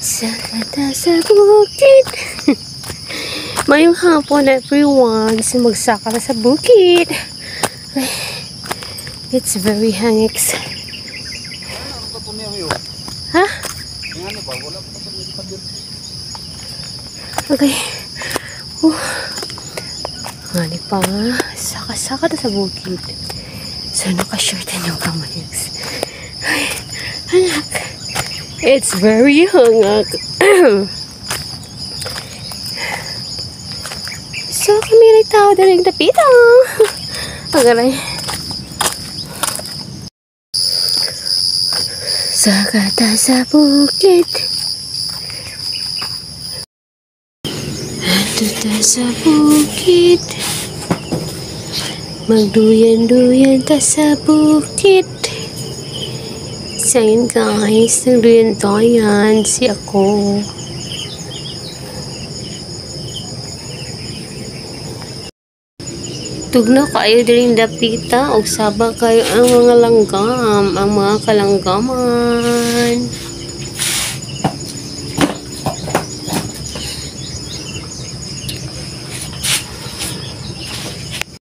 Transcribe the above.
Sa kata sa bukid. Mayong hapon everyone. So magsaka na sa bukid. It's very hangix. Ha? Okay. Hani pa. Saka-saka na sa bukid. So naka-shorten yung kamayags. Ay, anak. It's very hangak. So, kami rin tao na rin tapita. Pagaray. Sa kata sa bukid. Ato ta sa bukid. Magduyan-duyan ta sa bukid. So yun guys, nagduyan-duyan si ako. Tugna kayo din dapita o sabang kayo ang mga langgam, ang mga kalanggaman.